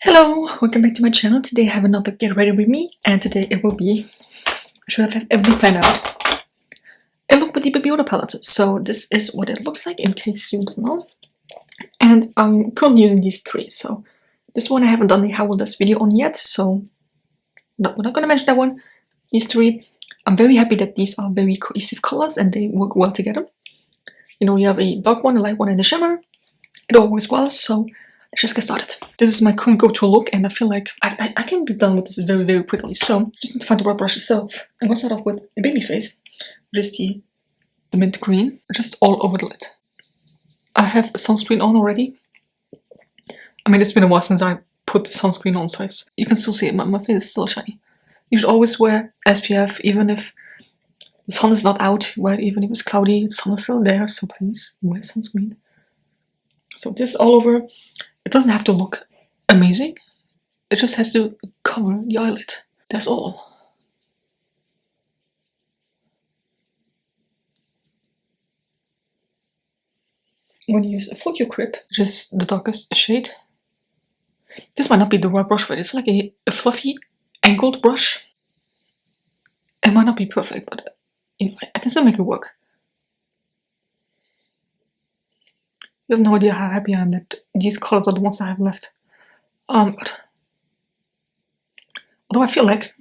Hello, welcome back to my channel. Today I have another get ready with me, and today it will be, I should have everything planned out, a look with the baby water palette. So this is what it looks like in case you don't know. And I'm currently using these three. So this one I haven't done the how will this video on yet, so we're not going to mention that one. These three, I'm very happy that these are very cohesive colors and they work well together. You know, you have a dark one, a light one, and a shimmer. It all works well, so let's just get started. This is my current go-to look, and I feel like I can be done with this very, very quickly. So just need to find the right brush itself. I'm gonna start off with a baby face, which is the mint green, just all over the lid. I have sunscreen on already. I mean, it's been a while since I put the sunscreen on, so you can still see it. My face is still shiny. You should always wear SPF, even if the sun is not out, right? Even if it's cloudy, the sun is still there, so please wear sunscreen. So this all over. It doesn't have to look amazing, it just has to cover the eyelid. That's all. I'm going to use a Floccio Grip, which is the darkest shade. This might not be the right brush for it. It's like a fluffy, angled brush. It might not be perfect, but you know, I can still make it work. You have no idea how happy I am that these colors are the ones I have left. God. Although I feel like,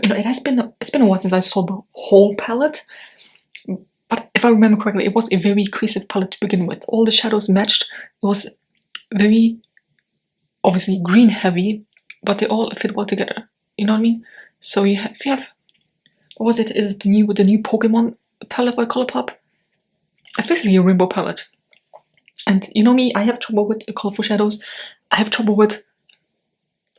you know, it's been a while since I saw the whole palette. But if I remember correctly, it was a very cohesive palette to begin with. All the shadows matched. It was very, obviously, green heavy, but they all fit well together. You know what I mean? So if you have, what was it? Is it the new Pokemon palette by Colourpop? It's basically a rainbow palette. And you know me, I have trouble with colorful shadows. I have trouble with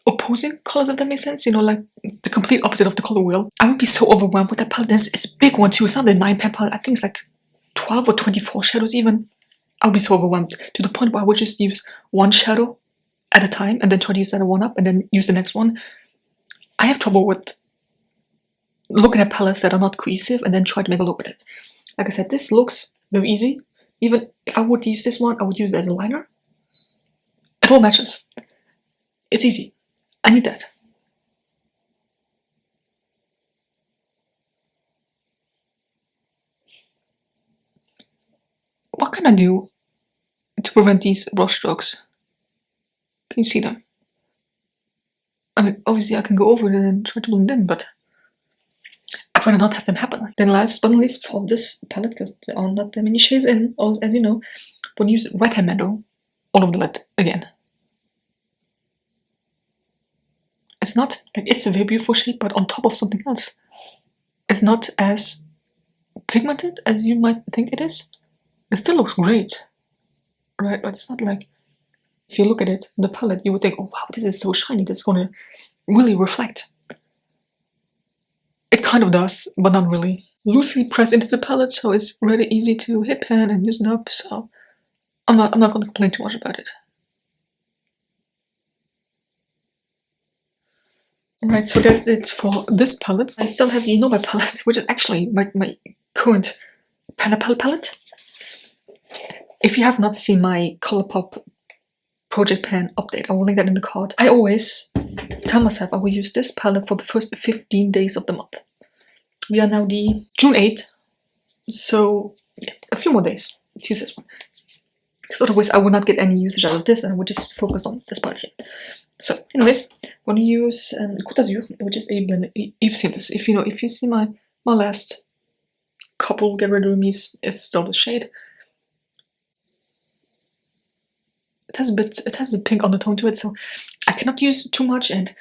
opposing colors, if that makes sense. You know, like the complete opposite of the color wheel. I would be so overwhelmed with that palette. It's a big one too. It's not a 9-pan palette. I think it's like 12 or 24 shadows even. I would be so overwhelmed to the point where I would just use one shadow at a time and then try to use that one up and then use the next one. I have trouble with looking at palettes that are not cohesive and then try to make a look with it. Like I said, this looks very easy. Even if I would use this one, I would use it as a liner. It all matches. It's easy. I need that. What can I do to prevent these brush strokes? Can you see them? I mean, obviously I can go over it and try to blend in, but I'd rather not have them happen. Then last but not least, for this palette, because there are not that many shades in, as you know, I'm going to use Red Hand Mando all over the lid again. It's not, like, it's a very beautiful shade, but on top of something else. It's not as pigmented as you might think it is. It still looks great, right? But it's not like, if you look at it, the palette, you would think, oh wow, this is so shiny, this is going to really reflect. It kind of does, but not really. Loosely pressed into the palette, so it's really easy to hit pan and use it up, so I'm not going to complain too much about it. Alright, so that's it for this palette. I still have the Nova palette, which is actually my current palette. If you have not seen my Colourpop project pan update, I will link that in the card. I always tell myself I will use this palette for the first 15 days of the month. We are now the June 8th, so yeah, a few more days to use this one. Because otherwise I will not get any usage out of this and I would just focus on this part here. So anyways, I'm going to use Côte d'Azur, which is a blend. You've seen this. If you see my last couple get ready with me's, it's still the shade. It has a pink undertone to it, so I cannot use too much, and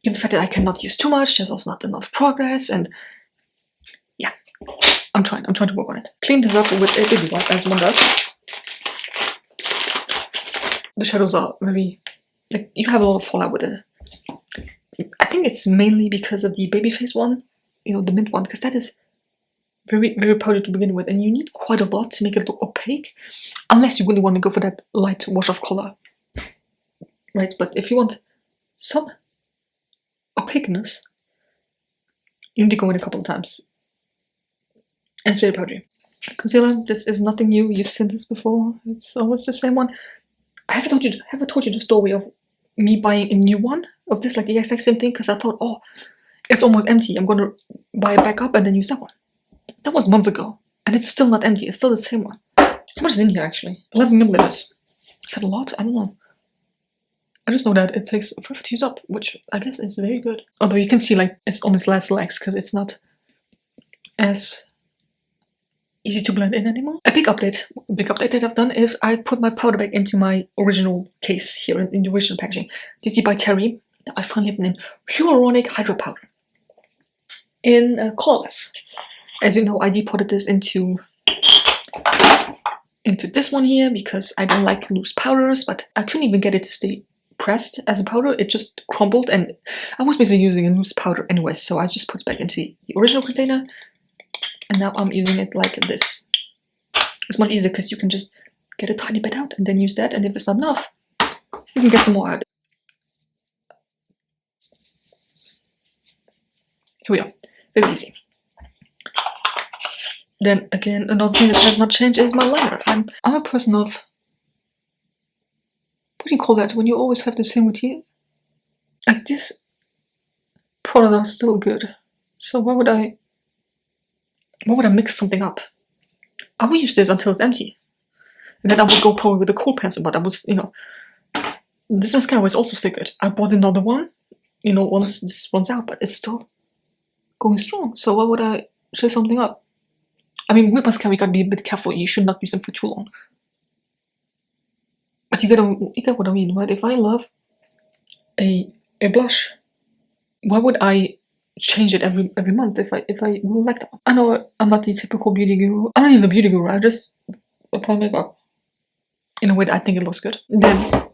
given the fact that I cannot use too much, there's also not enough progress, and yeah, I'm trying to work on it. Clean this up with a baby wipe, as one does. The shadows are very, like, you have a lot of fallout with it. I think it's mainly because of the babyface one, you know, the mint one, because that is very, very powdery to begin with, and you need quite a lot to make it look opaque, unless you really want to go for that light wash of color, right? But if you want some opaqueness, you need to go in a couple of times, and it's very powdery. Concealer, this is nothing new. You've seen this before. It's always the same one. I haven't told you the story of me buying a new one of this, like the exact same thing, because I thought, oh, it's almost empty. I'm gonna buy it back up and then use that one. That was months ago, and it's still not empty. It's still the same one. How much is in here actually? 11 milliliters. Is that a lot? I don't know. I just know that it takes forever to use up, which I guess is very good. Although you can see like it's on its last legs because it's not as easy to blend in anymore. A big update that I've done is I put my powder back into my original case here in the original packaging. This is by Terry. I finally have the name Hyaluronic Hydro Powder in colorless. As you know, I depotted this into this one here because I don't like loose powders, but I couldn't even get it to stay pressed as a powder. It just crumbled, and I was basically using a loose powder anyway, so I just put it back into the original container, and now I'm using it like this. It's much easier because you can just get a tiny bit out and then use that, and if it's not enough, you can get some more out. Here we are. Very easy. Then again, another thing that has not changed is my liner. I'm a person of, what do you call that when you always have the same routine? Like this product are still good, so why would I mix something up? I will use this until it's empty, and then I would go probably with a cold pencil. But I was, this mascara was also still good. I bought another one, once this runs out, but it's still going strong. So why would I shake something up? I mean, with mascara, you gotta be a bit careful. You should not use them for too long. But you get what I mean, right? If I love a blush, why would I change it every month if I really like that one? I know I'm not the typical beauty guru. I'm not even a beauty guru. I just apply makeup in a way that I think it looks good. Then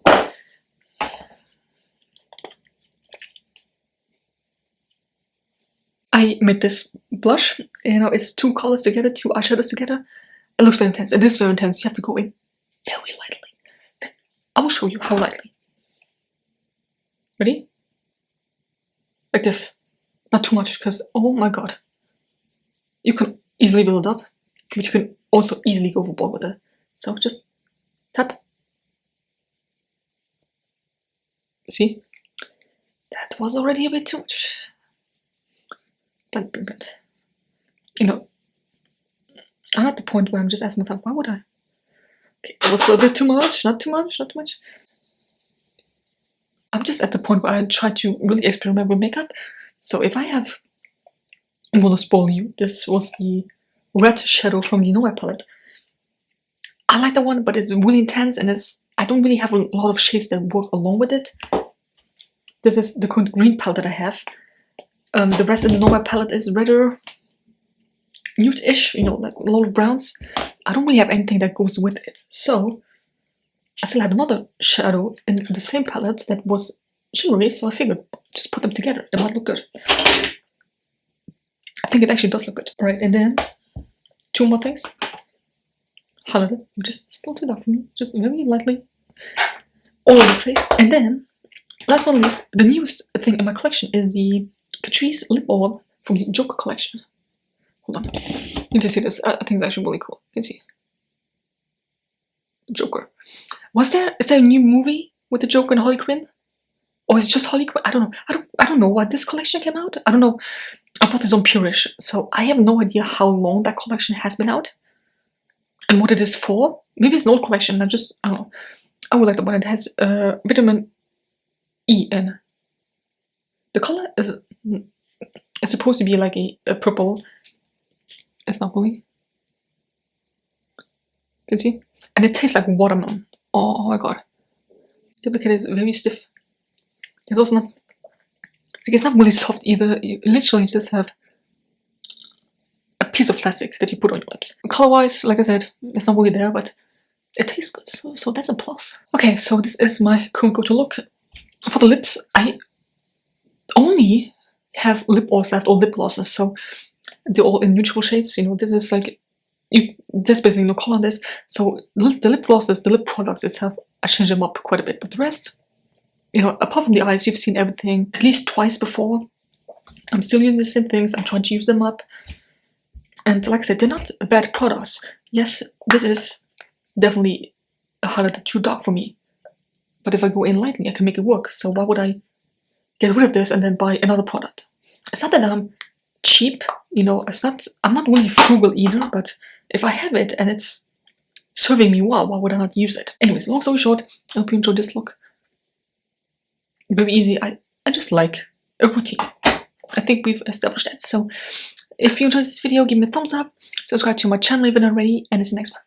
I made this blush. It's two colors together, two eyeshadows together. It looks very intense. It is very intense. You have to go in very lightly. I will show you how lightly. Ready? Like this. Not too much, because oh my god. You can easily build it up, but you can also easily go overboard with it. So just tap. See? That was already a bit too much. Blend. I'm at the point where I'm just asking myself, why would I? Okay, it was a bit too much, not too much. I'm just at the point where I try to really experiment with makeup. So if I have, I'm gonna spoil you. This was the red shadow from the Nova palette. I like that one, but it's really intense, and I don't really have a lot of shades that work along with it. This is the current green palette that I have. The rest in the Nova palette is rather nude-ish, like a lot of browns. I don't really have anything that goes with it. So I still had another shadow in the same palette that was shimmery, so I figured just put them together. It might look good. I think it actually does look good. Alright, and then two more things. Highlighter, which is still too dark for me. Just very lightly all over the face. And then, last but not least, the newest thing in my collection is the Catrice lip oil from the Joker collection. Hold on. You need to see this. I think it's actually really cool. You can see. Joker. Is there a new movie with the Joker and Harley Quinn? Or is it just Harley Quinn? I don't know. I don't know why this collection came out. I don't know. I bought this on Purish, so I have no idea how long that collection has been out and what it is for. Maybe it's an old collection. I don't know. I would like the one that has vitamin E in. The color is supposed to be like a purple. It's not really. You can see? And it tastes like watermelon. Oh my god. The duplicate is very stiff. It's also not, like, it's not really soft either. You literally just have a piece of plastic that you put on your lips. Color wise, like I said, it's not really there, but it tastes good, so that's a plus. Okay, so this is my current go-to look. For the lips, I only have lip oils left, or lip glosses, so they're all in neutral shades. This is like, there's basically no color on this. So the lip glosses, the lip products itself, I change them up quite a bit, but the rest, apart from the eyes, you've seen everything at least twice before. I'm still using the same things. I'm trying to use them up. And like I said, they're not bad products. Yes, this is definitely a highlighter too dark for me. But if I go in lightly, I can make it work. So why would I get rid of this and then buy another product? It's not that I'm cheap, you know, I'm not really frugal either, but if I have it and it's serving me well, why would I not use it? Anyways, long story short, I hope you enjoyed this look. Very easy. I just like a routine. I think we've established that. So if you enjoyed this video, give me a thumbs up, subscribe to my channel if you're not already, and see you next one.